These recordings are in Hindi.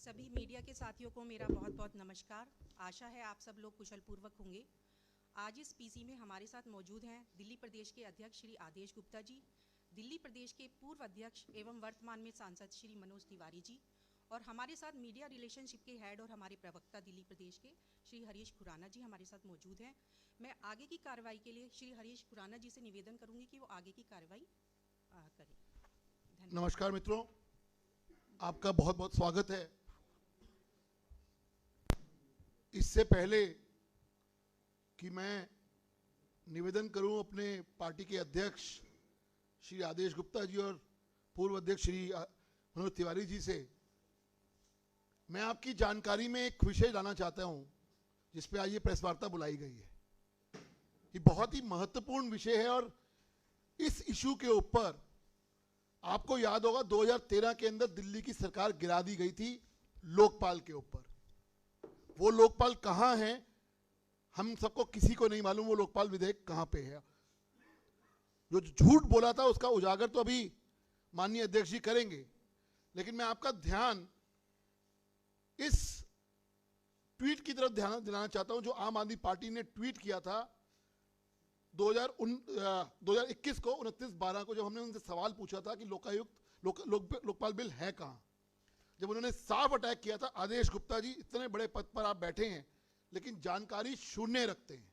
सभी मीडिया के साथियों को मेरा बहुत बहुत नमस्कार। आशा है आप सब लोग कुशल पूर्वक होंगे। आज इस पीसी में हमारे साथ मौजूद हैं दिल्ली प्रदेश के अध्यक्ष श्री आदेश गुप्ता जी, दिल्ली प्रदेश के पूर्व अध्यक्ष एवं वर्तमान में सांसद श्री मनोज तिवारी जी, और हमारे साथ मीडिया रिलेशनशिप के हेड और हमारे प्रवक्ता दिल्ली प्रदेश के श्री हरीश खुराना जी हमारे साथ मौजूद हैं। मैं आगे की कार्रवाई के लिए श्री हरीश खुराना जी से निवेदन करूंगी कि वो आगे की कार्रवाई करें। धन्यवाद। नमस्कार मित्रों, आपका बहुत बहुत स्वागत है। इससे पहले कि मैं निवेदन करूं अपने पार्टी के अध्यक्ष श्री आदेश गुप्ता जी और पूर्व अध्यक्ष श्री मनोज तिवारी जी से, मैं आपकी जानकारी में एक विषय लाना चाहता हूं जिस पे आज ये प्रेस वार्ता बुलाई गई है। ये बहुत ही महत्वपूर्ण विषय है और इस इशू के ऊपर आपको याद होगा 2013 के अंदर दिल्ली की सरकार गिरा दी गई थी लोकपाल के ऊपर। वो लोकपाल कहां है हम सबको किसी को नहीं मालूम, वो लोकपाल विधेयक कहां पे है। जो झूठ बोला था उसका उजागर तो अभी माननीय अध्यक्ष जी करेंगे, लेकिन मैं आपका ध्यान इस ट्वीट की तरफ ध्यान दिलाना चाहता हूं जो आम आदमी पार्टी ने ट्वीट किया था 2021 को 29/12 को, जब हमने उनसे सवाल पूछा था कि लोकपाल बिल है कहां। जब उन्होंने साफ अटैक किया था, आदेश गुप्ता जी इतने बड़े पद पर आप बैठे हैं लेकिन जानकारी शून्य रखते हैं।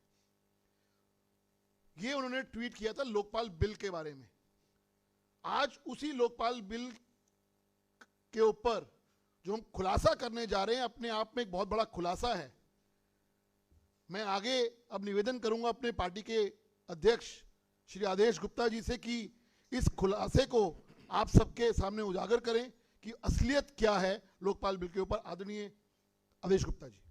ये उन्होंने ट्वीट किया था लोकपाल बिल के बारे में। आज उसी लोकपाल बिल के ऊपर जो हम खुलासा करने जा रहे हैं, अपने आप में एक बहुत बड़ा खुलासा है। मैं आगे अब निवेदन करूंगा अपने पार्टी के अध्यक्ष श्री आदेश गुप्ता जी से कि इस खुलासे को आप सबके सामने उजागर करें कि असलियत क्या है लोकपाल बिल के ऊपर। आदरणीय आदेश गुप्ता जी।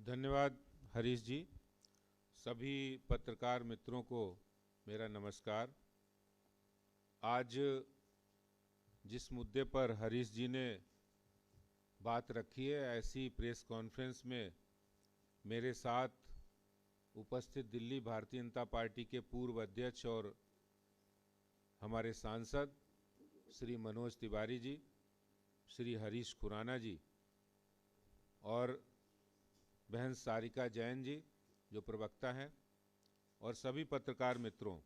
धन्यवाद हरीश जी। सभी पत्रकार मित्रों को मेरा नमस्कार। आज जिस मुद्दे पर हरीश जी ने बात रखी है, ऐसी प्रेस कॉन्फ्रेंस में मेरे साथ उपस्थित दिल्ली भारतीय जनता पार्टी के पूर्व अध्यक्ष और हमारे सांसद श्री मनोज तिवारी जी, श्री हरीश खुराना जी और बहन सारिका जैन जी जो प्रवक्ता हैं, और सभी पत्रकार मित्रों,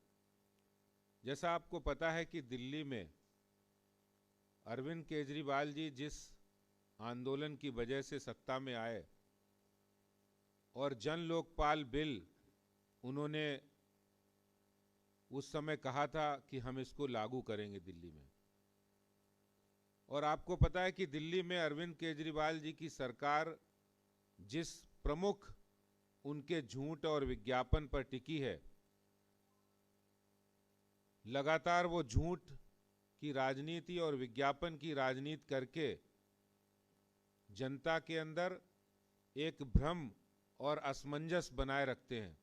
जैसा आपको पता है कि दिल्ली में अरविंद केजरीवाल जी जिस आंदोलन की वजह से सत्ता में आए और जन लोकपाल बिल उन्होंने उस समय कहा था कि हम इसको लागू करेंगे दिल्ली में, और आपको पता है कि दिल्ली में अरविंद केजरीवाल जी की सरकार जिस प्रमुख उनके झूठ और विज्ञापन पर टिकी है, लगातार वो झूठ की राजनीति और विज्ञापन की राजनीति करके जनता के अंदर एक भ्रम और असमंजस बनाए रखते हैं।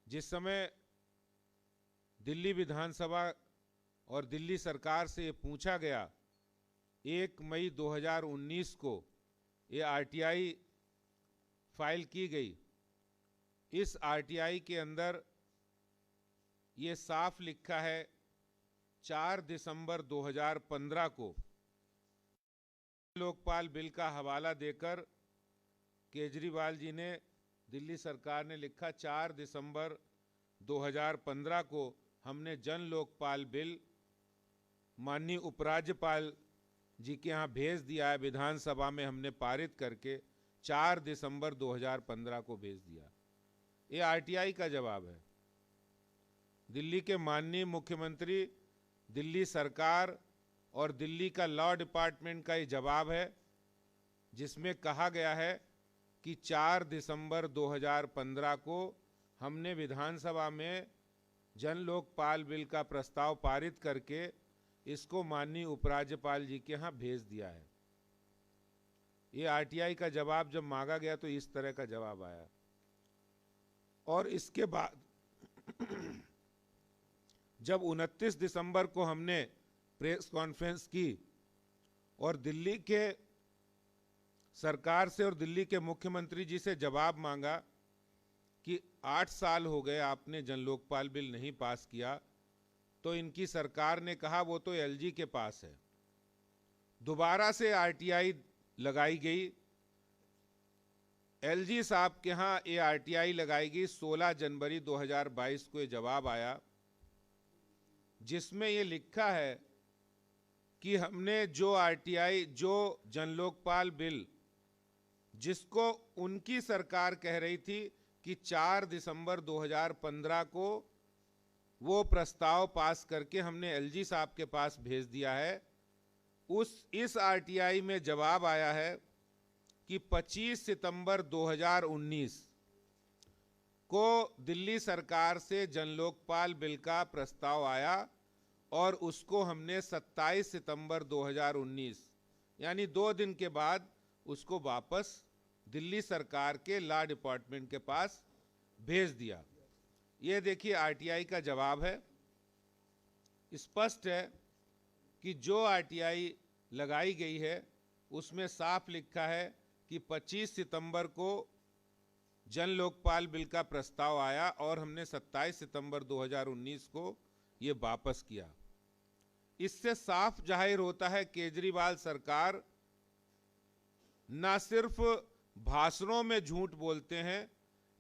जिस समय दिल्ली विधानसभा और दिल्ली सरकार से ये पूछा गया 1 मई 2019 को ये आरटीआई फाइल की गई, इस आरटीआई के अंदर ये साफ लिखा है 4 दिसंबर 2015 को लोकपाल बिल का हवाला देकर केजरीवाल जी ने, दिल्ली सरकार ने लिखा 4 दिसंबर 2015 को हमने जन लोकपाल बिल माननीय उपराज्यपाल जी के यहाँ भेज दिया है, विधानसभा में हमने पारित करके 4 दिसंबर 2015 को भेज दिया। ये आरटीआई का जवाब है। दिल्ली के माननीय मुख्यमंत्री, दिल्ली सरकार और दिल्ली का लॉ डिपार्टमेंट का ये जवाब है जिसमें कहा गया है कि 4 दिसंबर 2015 को हमने विधानसभा में जन लोकपाल बिल का प्रस्ताव पारित करके इसको माननीय उपराज्यपाल जी के यहाँ भेज दिया है। ये आरटीआई का जवाब जब मांगा गया तो इस तरह का जवाब आया, और इसके बाद जब 29 दिसंबर को हमने प्रेस कॉन्फ्रेंस की और दिल्ली के सरकार से और दिल्ली के मुख्यमंत्री जी से जवाब मांगा कि 8 साल हो गए आपने जन लोकपाल बिल नहीं पास किया, तो इनकी सरकार ने कहा वो तो एलजी के पास है। दोबारा से आरटीआई लगाई गई। एलजी साहब के यहाँ ये आरटीआई लगाई गई। 16 जनवरी 2022 को ये जवाब आया, जिसमें ये लिखा है कि हमने जो आरटीआई, जो जनलोकपाल बिल, जिसको उनकी सरकार कह रही थी कि 4 दिसंबर 2015 को वो प्रस्ताव पास करके हमने एलजी साहब के पास भेज दिया है, इस आरटीआई में जवाब आया है कि 25 सितंबर 2019 को दिल्ली सरकार से जनलोकपाल बिल का प्रस्ताव आया और उसको हमने 27 सितंबर 2019 यानी 2 दिन के बाद उसको वापस दिल्ली सरकार के लॉ डिपार्टमेंट के पास भेज दिया। ये देखिए आरटीआई का जवाब है। स्पष्ट है कि जो आरटीआई लगाई गई है उसमें साफ लिखा है कि 25 सितंबर को जन लोकपाल बिल का प्रस्ताव आया और हमने 27 सितंबर 2019 को ये वापस किया। इससे साफ जाहिर होता है केजरीवाल सरकार ना सिर्फ भाषणों में झूठ बोलते हैं,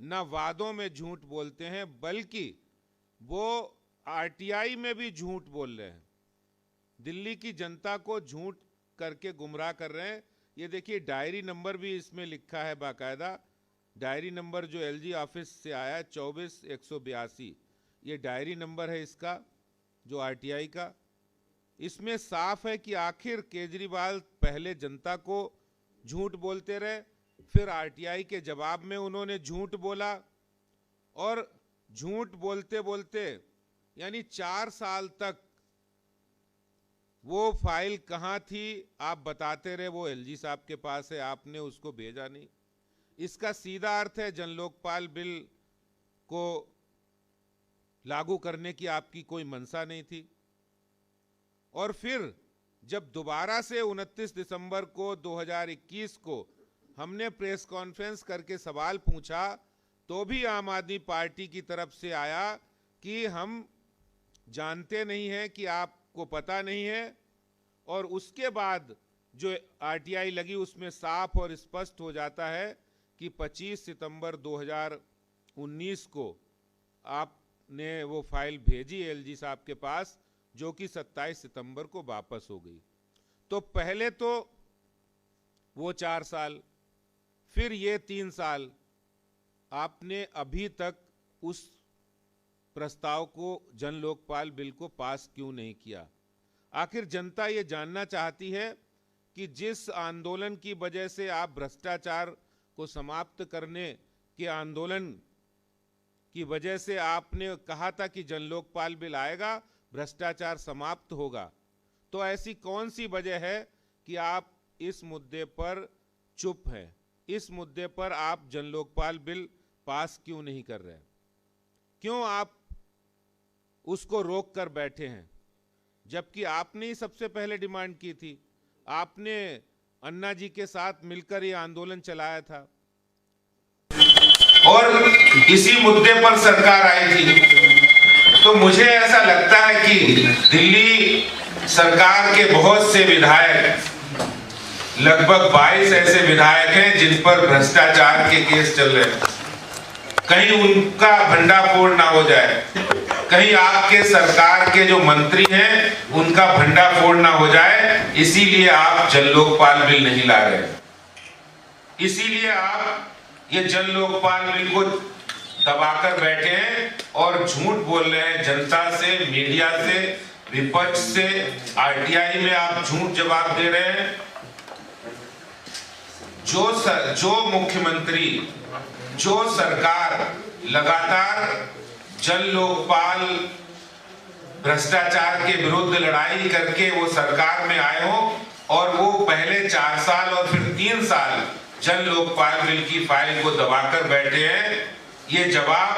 ना वादों में झूठ बोलते हैं, बल्कि वो आरटीआई में भी झूठ बोल रहे हैं। दिल्ली की जनता को झूठ करके गुमराह कर रहे हैं। ये देखिए डायरी नंबर भी इसमें लिखा है बाकायदा। डायरी नंबर जो एलजी ऑफिस से आया है 24-182, ये डायरी नंबर है इसका, जो आरटीआई का। इसमें साफ है कि आखिर केजरीवाल पहले जनता को झूठ बोलते रहे, फिर आरटीआई के जवाब में उन्होंने झूठ बोला, और झूठ बोलते बोलते यानी 4 साल तक वो फाइल कहाँ थी आप बताते रहे, वो एलजी साहब के पास है, आपने उसको भेजा नहीं। इसका सीधा अर्थ है जनलोकपाल बिल को लागू करने की आपकी कोई मंशा नहीं थी। और फिर जब दोबारा से 29 दिसंबर को 2021 को हमने प्रेस कॉन्फ्रेंस करके सवाल पूछा, तो भी आम आदमी पार्टी की तरफ से आया कि हम जानते नहीं हैं, कि आपको पता नहीं है। और उसके बाद जो आरटीआई लगी उसमें साफ और स्पष्ट हो जाता है कि 25 सितंबर 2019 को आपने वो फाइल भेजी एलजी साहब के पास, जो कि 27 सितंबर को वापस हो गई। तो पहले तो वो 4 साल, फिर ये 3 साल, आपने अभी तक उस प्रस्ताव को, जन लोकपाल बिल को पास क्यों नहीं किया? आखिर जनता ये जानना चाहती है कि जिस आंदोलन की वजह से आप भ्रष्टाचार को समाप्त करने के आंदोलन की वजह से आपने कहा था कि जन लोकपाल बिल आएगा, भ्रष्टाचार समाप्त होगा, तो ऐसी कौन सी वजह है कि आप इस मुद्दे पर चुप हैं? इस मुद्दे पर आप जन लोकपाल बिल पास क्यों नहीं कर रहे? क्यों आप उसको रोक कर बैठे हैं? जबकि आपने ही सबसे पहले डिमांड की थी, आपने अन्ना जी के साथ मिलकर ये आंदोलन चलाया था, और इसी मुद्दे पर सरकार आई थी। तो मुझे ऐसा लगता है कि दिल्ली सरकार के बहुत से विधायक, लगभग 22 ऐसे विधायक हैं जिन पर भ्रष्टाचार के केस चल रहे हैं, कहीं उनका भंडाफोड़ ना हो जाए, कहीं आपके सरकार के जो मंत्री हैं उनका भंडाफोड़ ना हो जाए, इसीलिए आप जन लोकपाल बिल नहीं ला रहे। इसीलिए आप ये जन लोकपाल बिल को दबाकर बैठे हैं और झूठ बोल रहे हैं जनता से, मीडिया से, विपक्ष से। आरटीआई में आप झूठ जवाब दे रहे हैं। जो मुख्यमंत्री, जो सरकार लगातार जन लोकपाल भ्रष्टाचार के विरुद्ध लड़ाई करके वो सरकार में आए हो, और वो पहले 4 साल और फिर 3 साल जन लोकपाल बिल की फाइल को दबाकर बैठे हैं, ये जवाब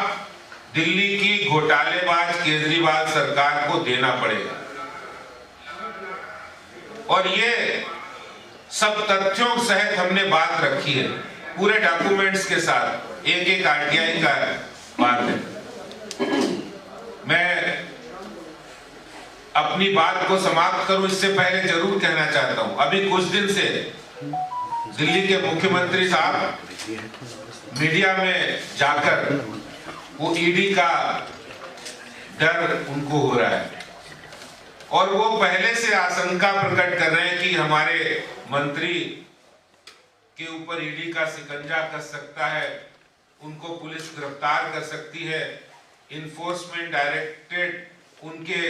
दिल्ली की घोटालेबाज केजरीवाल सरकार को देना पड़ेगा। और ये सब तथ्यों सहित हमने बात रखी है, पूरे डॉक्यूमेंट्स के साथ, एक आरटीआई का बात है। मैं अपनी बात को समाप्त करूं इससे पहले जरूर कहना चाहता हूं, अभी कुछ दिन से दिल्ली के मुख्यमंत्री साहब मीडिया में जाकर वो ईडी का डर उनको हो रहा है और वो पहले से आशंका प्रकट कर रहे हैं कि हमारे मंत्री के ऊपर ईडी का शिकंजा कस सकता है, उनको पुलिस गिरफ्तार कर सकती है, इन्फोर्समेंट डायरेक्टरेट उनके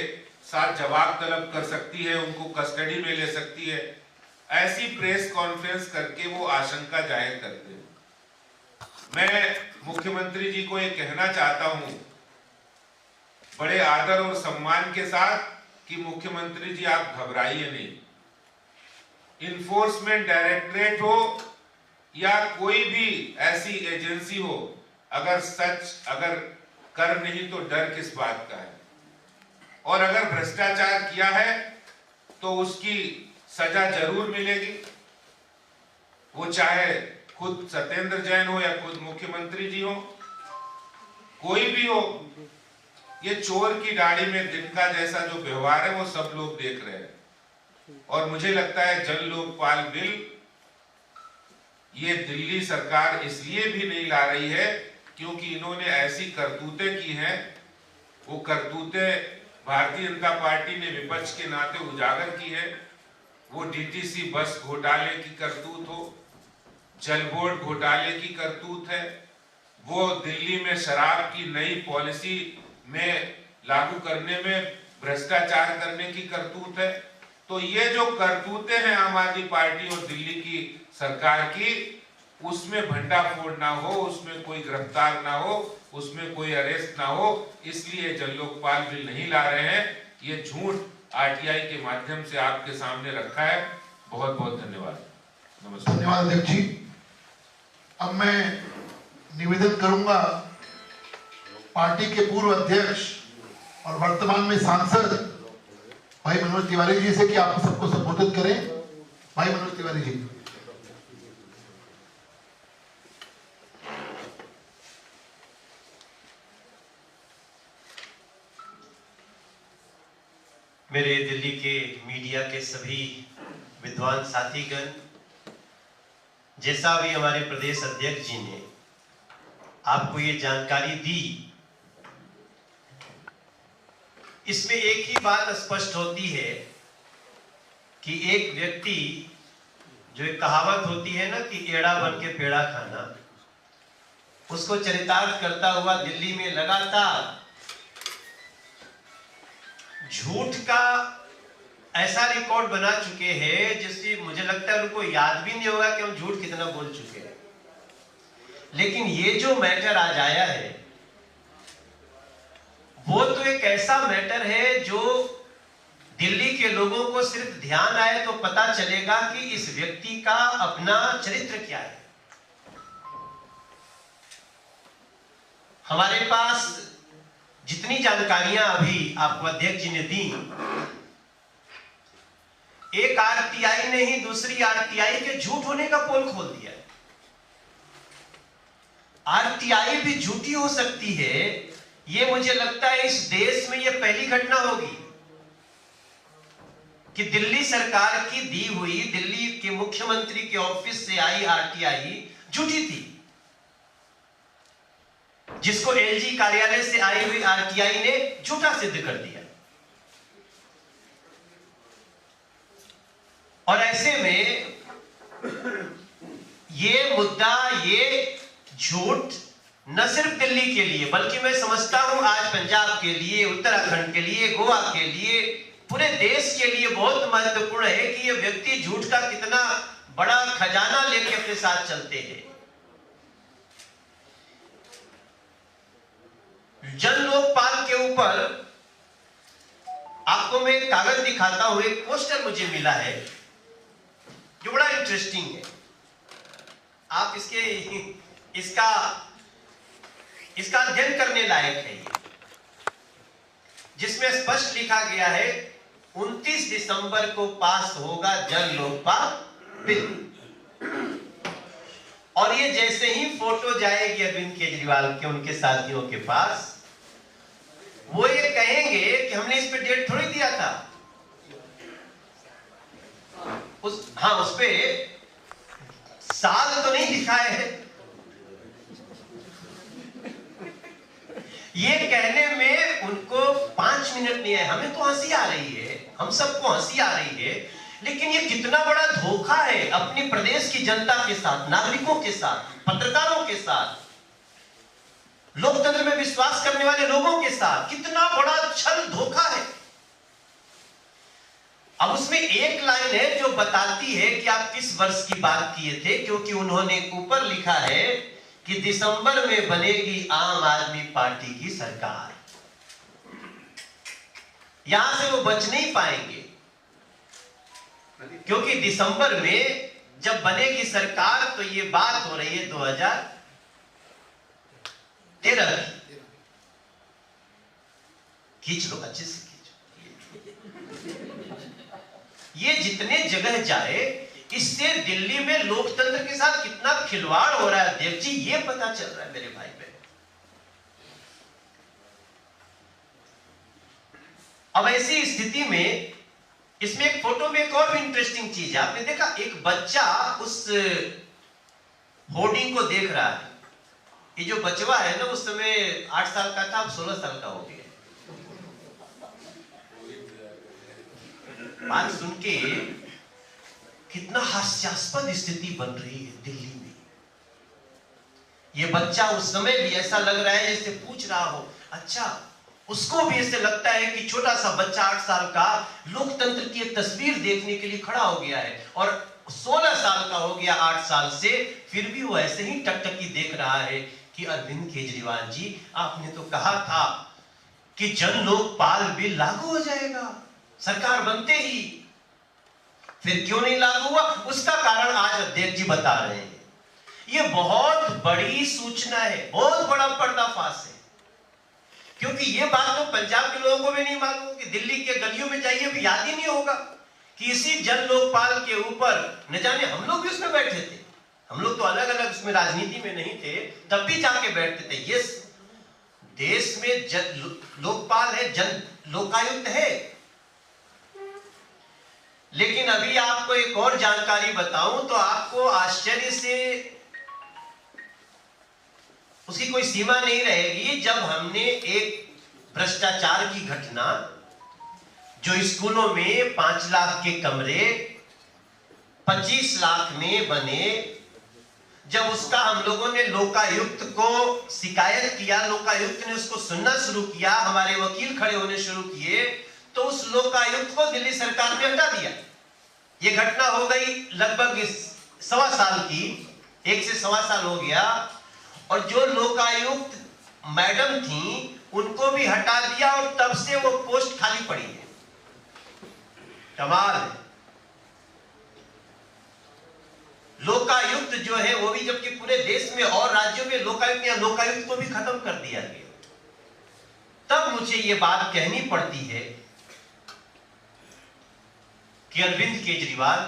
साथ जवाब तलब कर सकती है, उनको कस्टडी में ले सकती है। ऐसी प्रेस कॉन्फ्रेंस करके वो आशंका जाहिर करते हैं। मैं मुख्यमंत्री जी को ये कहना चाहता हूं बड़े आदर और सम्मान के साथ कि मुख्यमंत्री जी आप घबराइए नहीं। इन्फोर्समेंट डायरेक्टरेट हो या कोई भी ऐसी एजेंसी हो, अगर कर नहीं तो डर किस बात का है। और अगर भ्रष्टाचार किया है तो उसकी सजा जरूर मिलेगी, वो चाहे खुद सत्येंद्र जैन हो या खुद मुख्यमंत्री जी हो, कोई भी हो। ये चोर की दाढ़ी में तिनका जैसा जो व्यवहार है वो सब लोग देख रहे हैं। और मुझे लगता है जन लोकपाल बिल ये दिल्ली सरकार इसलिए भी नहीं ला रही है क्योंकि इन्होंने ऐसी करतूतें की हैं। वो करतूतें भारतीय जनता पार्टी ने विपक्ष के नाते उजागर की है। वो डीटीसी बस घोटाले की करतूत हो, जल बोर्ड घोटाले की करतूत है, वो दिल्ली में शराब की नई पॉलिसी में लागू करने में भ्रष्टाचार करने की करतूत है। तो ये जो करतूतें हैं आम आदमी पार्टी और दिल्ली की सरकार की, उसमें भंडाफोड़ ना हो, उसमें कोई गिरफ्तार ना हो, उसमें कोई अरेस्ट ना हो, इसलिए जन लोकपाल बिल नहीं ला रहे हैं। ये झूठ आरटीआई के माध्यम से आपके सामने रखा है। बहुत बहुत धन्यवाद। नमस्कार। धन्यवाद अध्यक्ष जी। अब मैं निवेदन करूंगा पार्टी के पूर्व अध्यक्ष और वर्तमान में सांसद भाई मनोज तिवारी जी से कि आप सबको संबोधित करें। भाई मनोज तिवारी जी। मेरे दिल्ली के मीडिया के सभी विद्वान साथीगण, जैसा भी हमारे प्रदेश अध्यक्ष जी ने आपको ये जानकारी दी, इसमें एक ही बात स्पष्ट होती है कि एक व्यक्ति, जो एक कहावत होती है ना कि एड़ा बन के पेड़ा खाना, उसको चरितार्थ करता हुआ दिल्ली में लगातार झूठ का ऐसा रिकॉर्ड बना चुके हैं जिससे मुझे लगता है उनको याद भी नहीं होगा कि हम झूठ कितना बोल चुके हैं। लेकिन ये जो मैटर आज आया है वो तो एक ऐसा मैटर है जो दिल्ली के लोगों को सिर्फ ध्यान आए तो पता चलेगा कि इस व्यक्ति का अपना चरित्र क्या है। हमारे पास जितनी जानकारियां अभी आपको अध्यक्ष जी ने दी, एक आरटीआई ने ही दूसरी आरटीआई के झूठ होने का पोल खोल दिया है। आरटीआई भी झूठी हो सकती है, ये मुझे लगता है इस देश में ये पहली घटना होगी कि दिल्ली सरकार की दी हुई, दिल्ली के मुख्यमंत्री के ऑफिस से आई आरटीआई झूठी थी, जिसको एलजी कार्यालय से आई हुई आरटीआई ने झूठा सिद्ध कर दिया। और ऐसे में ये मुद्दा, ये झूठ न सिर्फ दिल्ली के लिए बल्कि मैं समझता हूं आज पंजाब के लिए, उत्तराखंड के लिए, गोवा के लिए, पूरे देश के लिए बहुत महत्वपूर्ण है कि ये व्यक्ति झूठ का कितना बड़ा खजाना लेके अपने साथ चलते हैं। जन लोकपाल के ऊपर आपको मैं एक कागज दिखाता हूं, एक पोस्टर मुझे मिला है जो बड़ा इंटरेस्टिंग है। आप इसका अध्ययन करने लायक है ये, जिसमें स्पष्ट लिखा गया है 29 दिसंबर को पास होगा जन लोकपाल बिल। और ये जैसे ही फोटो जाएगी अरविंद केजरीवाल के, उनके साथियों के पास, वो ये कहेंगे कि हमने इस पे डेट थोड़ी दिया था, उस पे साल तो नहीं लिखा है। ये कहने में उनको 5 मिनट नहीं है। हमें तो हंसी आ रही है, हम सबको हंसी आ रही है, लेकिन ये कितना बड़ा धोखा है अपने प्रदेश की जनता के साथ, नागरिकों के साथ, पत्रकारों के साथ, लोकतंत्र में विश्वास करने वाले लोगों के साथ। कितना बड़ा छल धोखा है। अब उसमें एक लाइन है जो बताती है कि आप किस वर्ष की बात किए थे, क्योंकि उन्होंने ऊपर लिखा है कि दिसंबर में बनेगी आम आदमी पार्टी की सरकार। यहां से वो बच नहीं पाएंगे, क्योंकि दिसंबर में जब बनेगी सरकार तो ये बात हो रही है 2013 की। खींच लो, अच्छे से खींचो। ये जितने जगह जाए, इससे दिल्ली में लोकतंत्र के साथ कितना खिलवाड़ हो रहा है अध्यक्ष जी, ये पता चल रहा है मेरे भाई बहन। अब ऐसी स्थिति में इसमें एक फोटो में एक और भी इंटरेस्टिंग चीज है। आपने देखा, एक बच्चा उस होर्डिंग को देख रहा है। ये जो बचवा है ना, उस समय 8 साल का था, अब 16 साल का हो गया। बात सुन के कितना हास्यास्पद स्थिति बन रही है दिल्ली में। ये बच्चा उस समय भी ऐसा लग रहा है जैसे पूछ रहा हो, अच्छा उसको भी ऐसे लगता है कि छोटा सा बच्चा 8 साल का लोकतंत्र की एक तस्वीर देखने के लिए खड़ा हो गया है, और 16 साल का हो गया 8 साल से, फिर भी वो ऐसे ही टकटकी देख रहा है कि अरविंद केजरीवाल जी, आपने तो कहा था कि जन लोकपाल बिल लागू हो जाएगा सरकार बनते ही, फिर क्यों नहीं लागू हुआ? उसका कारण आज अध्यक्ष जी बता रहे हैं। ये बहुत बड़ी सूचना है, बहुत बड़ा पर्दाफाश है, क्योंकि ये बात तो पंजाब के लोगों को भी नहीं मालूम कि दिल्ली के गलियों में जाइए भी याद ही नहीं होगा कि इसी जन लोकपाल के ऊपर, न जाने हम लोग भी उसमें बैठे थे, हम लोग तो अलग अलग उसमें राजनीति में नहीं थे, तब भी जाके बैठते थे। ये देश में जन लोकपाल है, जन लोकायुक्त है। लेकिन अभी आपको एक और जानकारी बताऊं तो आपको आश्चर्य से उसकी कोई सीमा नहीं रहेगी। जब हमने एक भ्रष्टाचार की घटना, जो स्कूलों में 5 लाख के कमरे 25 लाख में बने, जब उसका हम लोगों ने लोकायुक्त को शिकायत किया, लोकायुक्त ने उसको सुनना शुरू किया, हमारे वकील खड़े होने शुरू किए, तो उस लोकायुक्त को दिल्ली सरकार ने हटा दिया। ये घटना हो गई लगभग 1.25 साल की, 1 से 1.25 साल हो गया, और जो लोकायुक्त मैडम थी उनको भी हटा दिया, और तब से वो पोस्ट खाली पड़ी है। कमाल है। लोकायुक्त जो है वो भी, जबकि पूरे देश में और राज्यों में लोकायुक्त या लोकायुक्त को भी खत्म कर दिया गया। तब मुझे ये बात कहनी पड़ती है कि अरविंद केजरीवाल,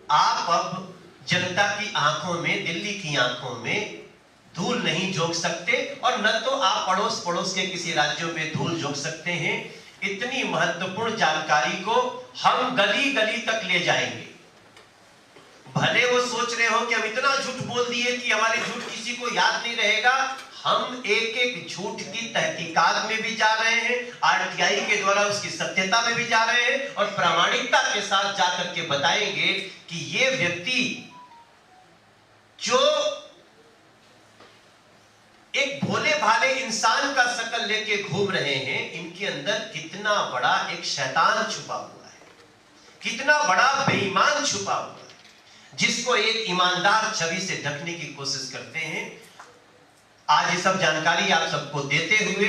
आप अब जनता की आंखों में, दिल्ली की आंखों में धूल नहीं झोंक सकते, और न तो आप पड़ोस पड़ोस के किसी राज्यों में धूल झोंक सकते हैं। इतनी महत्वपूर्ण जानकारी को हम गली गली तक ले जाएंगे। भले वो सोच रहे हो कि हम इतना झूठ बोल दिए कि हमारे झूठ किसी को याद नहीं रहेगा, हम एक एक झूठ की तहकीकात में भी जा रहे हैं, आरटीआई के द्वारा उसकी सत्यता में भी जा रहे हैं, और प्रामाणिकता के साथ जाकर के बताएंगे कि ये व्यक्ति जो एक भोले भाले इंसान का शक्ल लेके घूम रहे हैं, इनके अंदर कितना बड़ा एक शैतान छुपा हुआ है, कितना बड़ा बेईमान छुपा हुआ है, जिसको एक ईमानदार छवि से ढकने की कोशिश करते हैं। आज ये सब जानकारी आप सबको देते हुए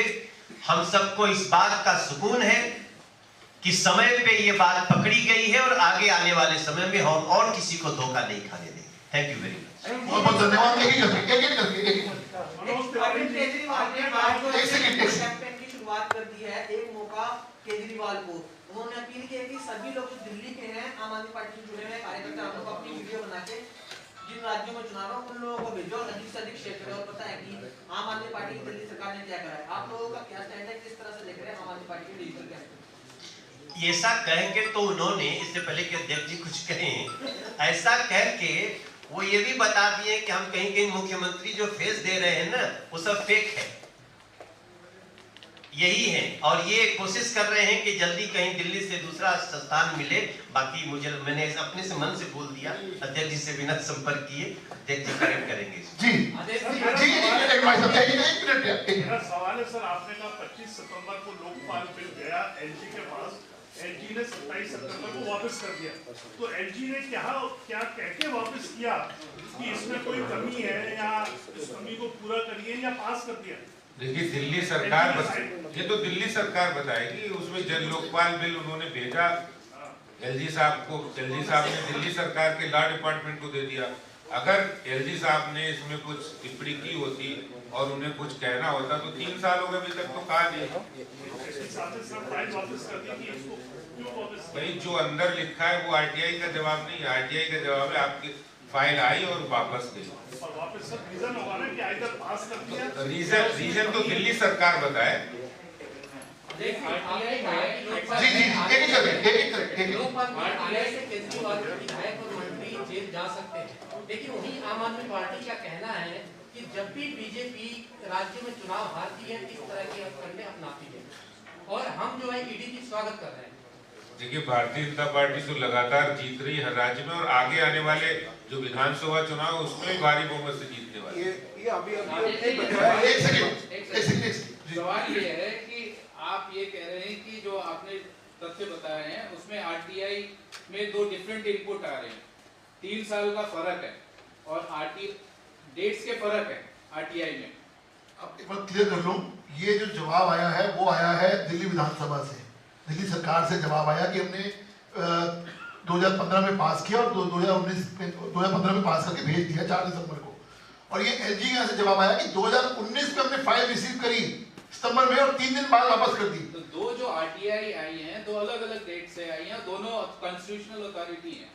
हम सबको इस बात का सुकून है कि समय पे ये बात पकड़ी गई है, और आगे आने वाले समय में हम और किसी को धोखा नहीं खाने देंगे। Thank you very much. बहुत बहुत धन्यवाद। एक सेकंड कैंपेन की शुरुआत कर दी है, एक मौका केजरीवाल को। उन्होंने अपील की है कि सभी लोग जो दिल्ली के हैं, आम आदमी पार्टी से जुड़े हुए कार्यकर्ता, हम लोग अपनी वीडियो बना के जिन राज्यों में चुनाव है उन लोगों को भेजो और अधिक से अधिक शेयर करें। और पता है कि आम आदमी पार्टी की दिल्ली सरकार ने क्या करा है, आप लोगों का क्या स्टैंड है, किस तरह से देख रहे हैं आम आदमी पार्टी के डिजिटल कैंपेन? ऐसा कह के तो उन्होंने, इससे पहले कि अध्यक्ष जी कुछ कहें, ऐसा कह के वो ये भी बता दिए कि हम कहीं कहीं मुख्यमंत्री जो फेस दे रहे हैं ना वो सब फेक है, यही है। और ये कोशिश कर रहे हैं कि जल्दी कहीं दिल्ली से दूसरा स्थान मिले। बाकी मैंने अपने से मन से बोल दिया, अध्यक्ष जी से बिना संपर्क किए अध्यक्ष जी करेक्ट करेंगे। जी जी एक मिनट। मेरा सवाल है सर, आपने कहा 25 सितंबर को लोकपाल बिल गया एलजी के पास, एलजी ने 27 सितंबर को वापस कर दिया, तो एलजी ने क्या कह के वापस किया कि इसमें कोई कमी है या इस कमी को पूरा करिए या पास कर दिया? देखिए दिल्ली सरकार ये तो दिल्ली सरकार बताएगी। उसमें जन लोकपाल बिल उन्होंने भेजा एलजी साहब को, एलजी साहब ने दिल्ली सरकार के लॉ डिपार्टमेंट को दे दिया। अगर एलजी साहब ने इसमें कुछ टिप्पणी की होती और उन्हें कुछ कहना होता तो 3 साल हो गए अभी तक तो कहा नहीं। भाई जो अंदर लिखा है वो आरटीआई का जवाब नहीं है, आरटीआई का जवाब है आपकी फाइल आई और वापस गई। रीजन तो दिल्ली सरकार बताए। जेल जा सकते हैं, लेकिन वही आम आदमी पार्टी का कहना है कि जब भी बीजेपी राज्य में चुनाव हारती है इस तरह के हथकंडे अपनाती है, और हम जो है ईडी की स्वागत कर रहे हैं। देखिए भारतीय जनता पार्टी तो लगातार जीत रही है हर राज्य में, और आगे आने वाले जो विधानसभा चुनाव उसमें भी भारी बहुमत से जीतने वाले। सवाल ये है कि आप ये कह रहे हैं कि जो आपने तथ्य बताए हैं उसमें आरटीआई में 2 डिफरेंट इनपुट आ रहे हैं, 3 साल का फर्क है और डेट्स के फर्क है आरटीआई में। अब एक बार क्लियर कर लूं, ये जो जवाब आया है वो आया है दिल्ली विधानसभा से, दिल्ली सरकार से जवाब आया कि हमने 2015 में पास किया और 2015 में पास करके भेज दिया 4 दिसंबर को। और ये एलजी यहाँ से जवाब आया कि 2019 में हमने फाइल रिसीव करी सितंबर में और 3 दिन बाद वापस कर दी। तो 2 जो आरटीआई आई हैं 2 अलग अलग डेट से आई हैं, दोनों कॉन्स्टिट्यूशनल अथॉरिटी हैं।